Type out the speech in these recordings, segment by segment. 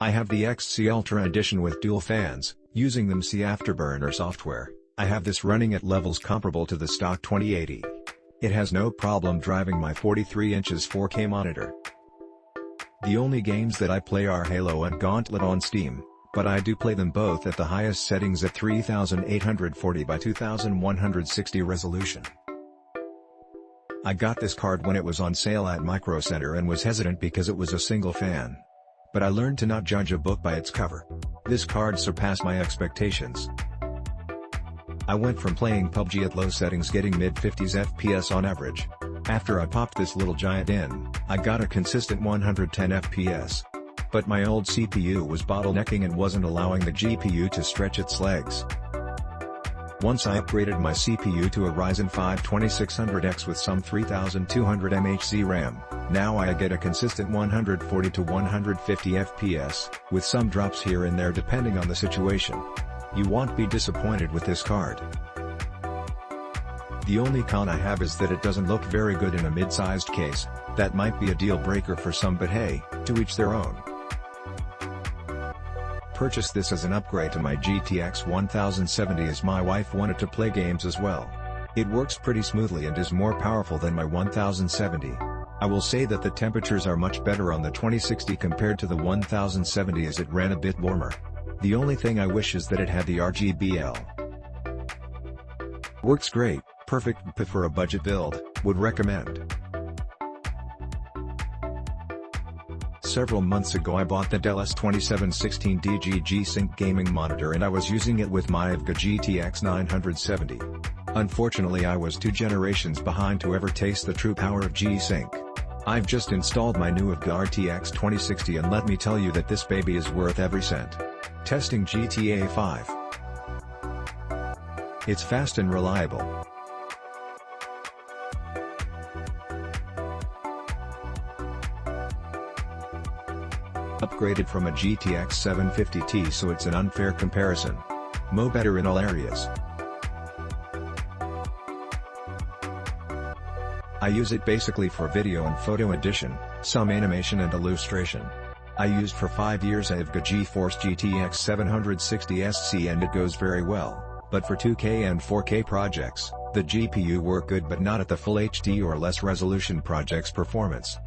I have the XC Ultra Edition with dual fans, using them C Afterburner software. I have this running at levels comparable to the stock 2080. It has no problem driving my 43 inches 4K monitor. The only games that I play are Halo and Gauntlet on Steam, but I do play them both at the highest settings at 3840 by 2160 resolution. I got this card when it was on sale at Micro Center and was hesitant because it was a single fan. But I learned to not judge a book by its cover. This card surpassed my expectations. I went from playing PUBG at low settings getting mid-50s FPS on average. After I popped this little giant in, I got a consistent 110 FPS. But my old CPU was bottlenecking and wasn't allowing the GPU to stretch its legs. Once I upgraded my CPU to a Ryzen 5 2600X with some 3200 mHz RAM, now I get a consistent 140 to 150 FPS, with some drops here and there depending on the situation. You won't be disappointed with this card. The only con I have is that it doesn't look very good in a mid-sized case. That might be a deal breaker for some, but hey, to each their own. Purchased this as an upgrade to my GTX 1070 as my wife wanted to play games as well. It works pretty smoothly and is more powerful than my 1070. I will say that the temperatures are much better on the 2060 compared to the 1070 as it ran a bit warmer. The only thing I wish is that it had the RGB. Works great, perfect for a budget build, would recommend. Several months ago I bought the Dell S2716DG G-Sync gaming monitor and I was using it with my EVGA GTX 970. Unfortunately I was 2 generations behind to ever taste the true power of G-Sync. I've just installed my new EVGA RTX 2060 and let me tell you that this baby is worth every cent. Testing GTA 5. It's fast and reliable. Upgraded from a GTX 750Ti, so it's an unfair comparison. Mo better in all areas. I use it basically for video and photo edition, some animation and illustration. I used for 5 years a EVGA GeForce GTX 760SC and it goes very well, but for 2K and 4K projects, the GPU work good but not at the full HD or less resolution projects performance.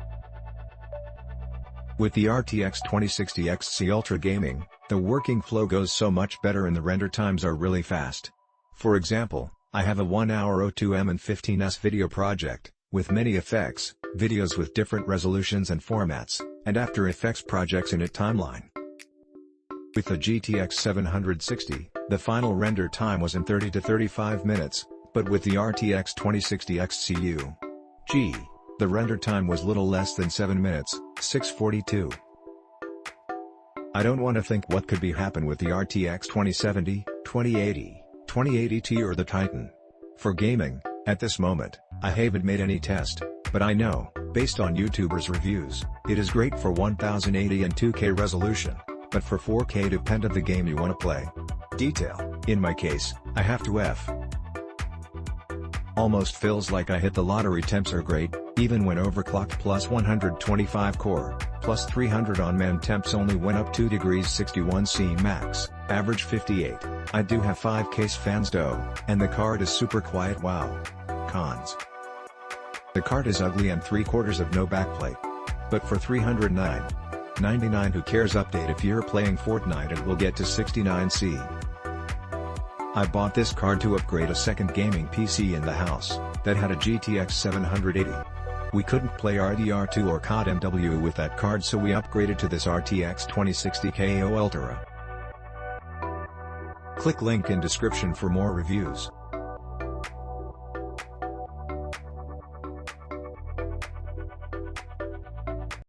With the RTX 2060 XC Ultra Gaming, the working flow goes so much better and the render times are really fast. For example, I have a 1-hour 02M and 15s video project, with many effects, videos with different resolutions and formats, and After Effects projects in a timeline. With the GTX 760, the final render time was in 30 to 35 minutes, but with the RTX 2060 XCU, the render time was little less than 7 minutes, 6:42. I don't want to think what could be happen with the RTX 2070, 2080, 2080 Ti or the Titan. For gaming, at this moment, I haven't made any test, but I know, based on YouTubers' reviews, it is great for 1080 and 2K resolution, but for 4K depend on the game you want to play. Detail, in my case, I have to almost feels like I hit the lottery. Temps are great, even when overclocked. Plus 125 core, plus 300 on-man temps only went up 2 degrees 61 C max, average 58. I do have 5 case fans though, and the card is super quiet. Wow. Cons. The card is ugly and 3/4 of no backplate. But for $309.99 who cares? Update if you're playing Fortnite and will get to 69C. I bought this card to upgrade a second gaming PC in the house, that had a GTX 780. We couldn't play RDR2 or COD MW with that card, so we upgraded to this RTX 2060 KO Ultra. Click link in description for more reviews.